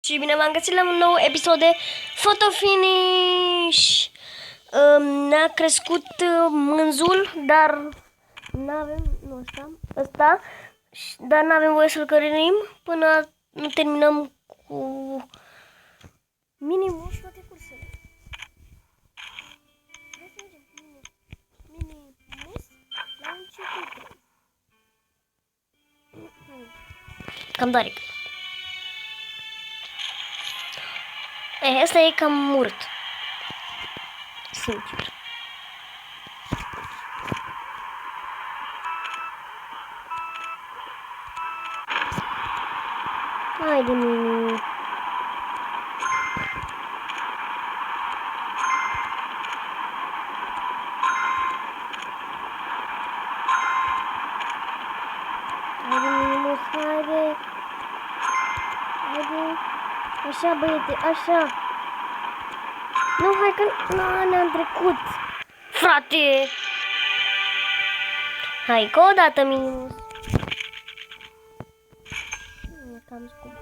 Și bine v-am găsit la un nou episod de Photo Finish. Ne-a crescut mânzul, dar n-avem, nu ăsta, dar n-avem voie să-l cărim până nu terminăm cu minimul și toate cursele. Minimus la un circuit. Cam daric. Asta e cam murt. Sincer. Haide, Mini. Haide, Minimus, haide. Haide. Așa, băiete, așa. Nu, hai că ne-am trecut. Frate! Hai că o dată, Minimus. E cam scump.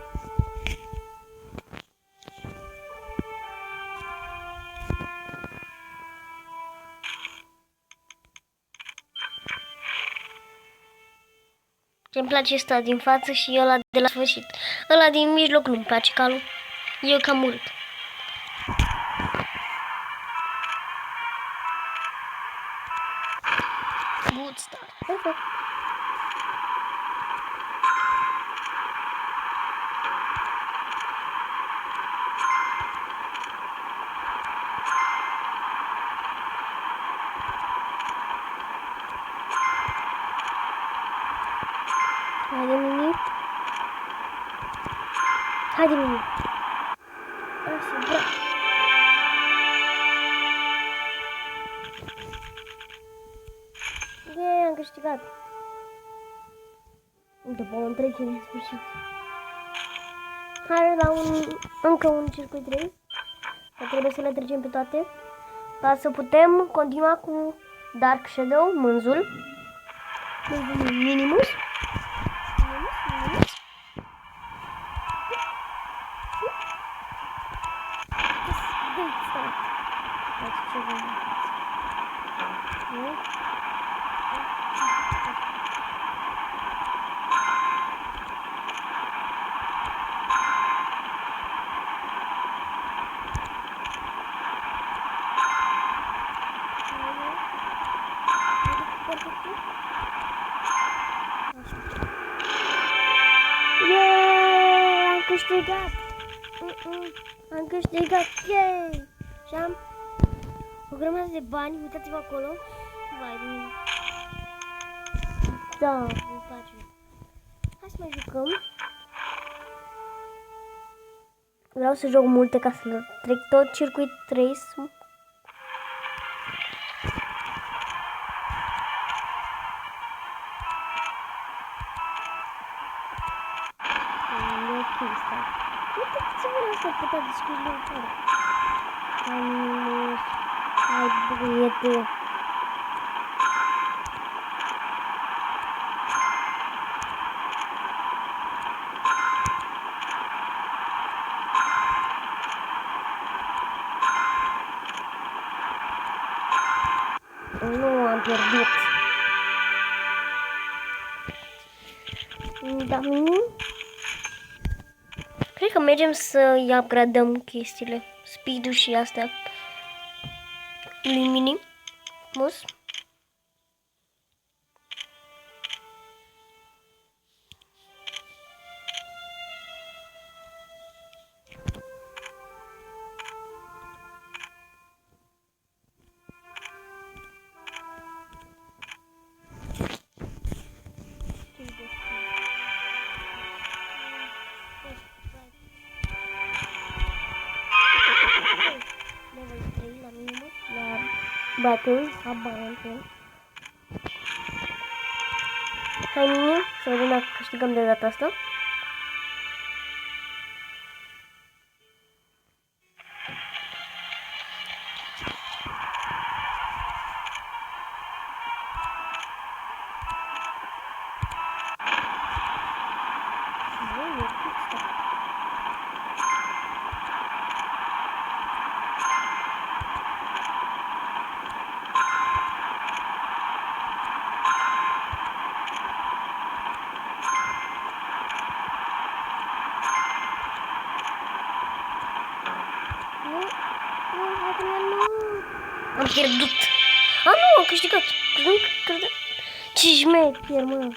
Ce-mi place ăsta din față și ăla de la sfârșit. Ăla din mijloc nu-mi place calul. E cam mult. Good start. Perfect. Haide, Mini. Haide, Mini. Așa, bra. Am câștigat. După o întrecere în sfârșit. Hai la încă un circuit 3. Că trebuie să le trecem pe toate. Ca să putem continua cu Dark Shadow, mânzul. Minimus. Yeah, am câștigat! Am câștigat! Yay! Și am o grămadă de bani, uitați-vă acolo. Vai de mine. Da, îmi place. Hai să mai jucăm. Vreau să joc multe ca să trec tot circuit 3. Uitați-vă asta, putea discuți lor. Hai, băiete. Nu am pierdut. Da, cred că mergem să-i upgradăm chestiile. Speed-ul și astea. Minimus. Battle, abandono. Hai, Mini, să vedem dacă câștigăm de data asta. dacă nu, am pierdut. A, nu, am câștigat. Cred. Ce șmecher, mă.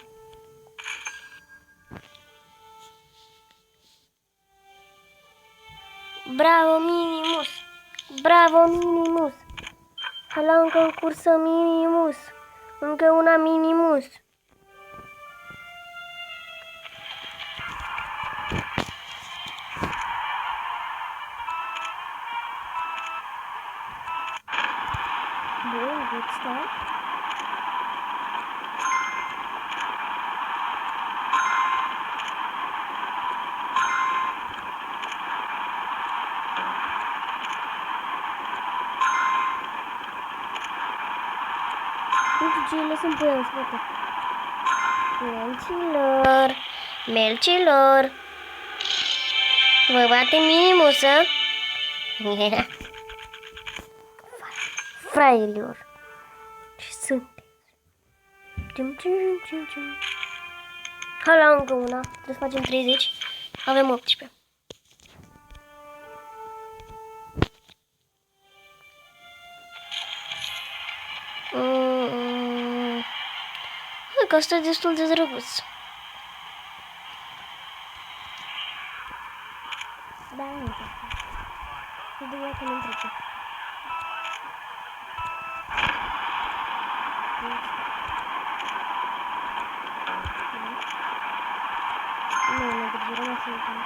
Bravo, Minimus. Bravo, Minimus. La încă în cursă, Minimus. Încă una, Minimus. Bun, good start. Ce lăsăm pe el în spate. Melcilor. Vă bate Minimusă? Fraierilor. Ce sunteți? Hai la încă una. Trebuie să facem 30. Avem 18. Hai că asta e destul de drăguț. Da, nu știu. Nu știu dacă nu-mi trece. Nu, deci rămas să uităm.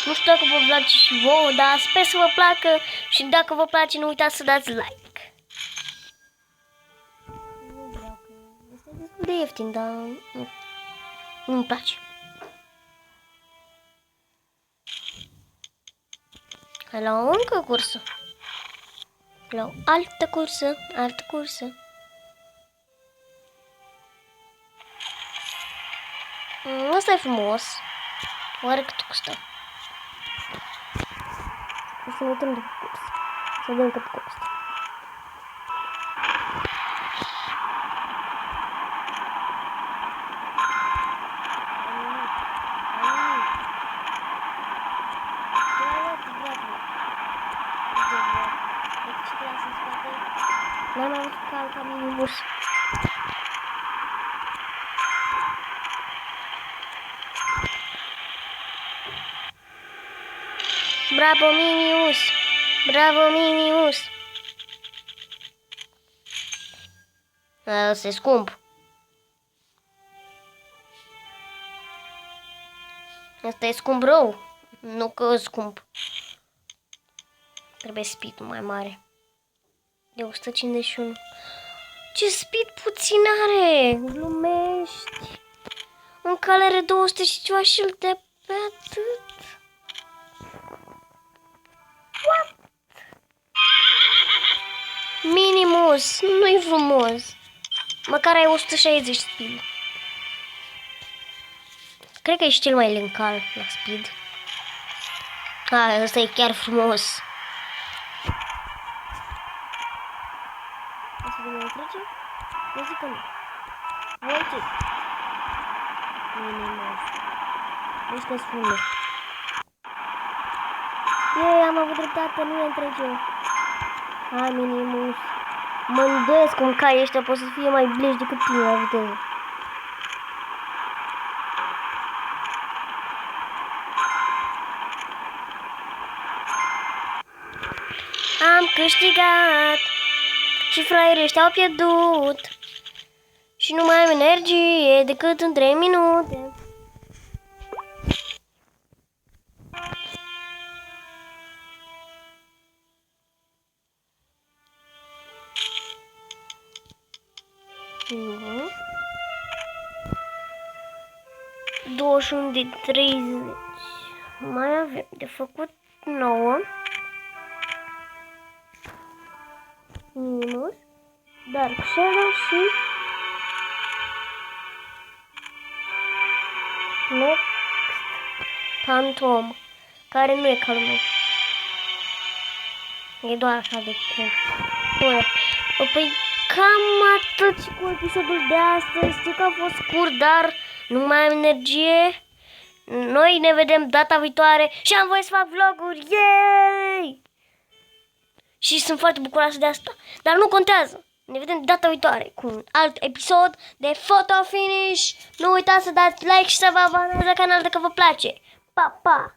Nu știu dacă vă place și vouă, dar sper să vă placă și dacă vă place nu uitați să dați like. Nu vreau că este destul de ieftin, dar nu-mi place. Hai la o încă cursă. La o altă cursă. Asta e frumos. Oare cât costă? O să ne uităm de curs. Să vedem cât costă. N-am avut ca minibus. Bravo, Minimus! Bravo, Minimus! Asta e scump. Asta e scump rău. Nu că scump. Trebuie speed mai mare. De 151. Ce speed puțin are! Glumești! Un cal are 200 și ceva și îl dă pe atât. What? Minimus! Nu-i frumos. Măcar ai 160 speed. Cred că ești cel mai lent cal la speed. Ăsta e chiar frumos. O să vedem trece? Eu zic că nu. Uite! Minimus. Deci că-s frumos. Ei, am avut dreptate, nu e trece. Hai, Minimus. Mă îndoiesc cum caii ăștia pot să fie mai blești decât tine la viteză. Am câștigat și fraierii ăștia au pierdut și nu mai am energie decât în 3 minute. Nu. 21 de 30. Mai avem de făcut 9. Minus, Dark Shadow și Next Phantom, care nu e calul meu. E doar așa de curs. Păi cam atât și cu episodul de astăzi. Știu că a fost scurt, dar nu mai am energie. Noi ne vedem data viitoare și am voie să fac vloguri. Yay! Și sunt foarte bucuroasă de asta. Dar nu contează. Ne vedem data viitoare cu un alt episod de Photo Finish. Nu uitați să dați like și să vă abonați la canal dacă vă place. Pa, pa!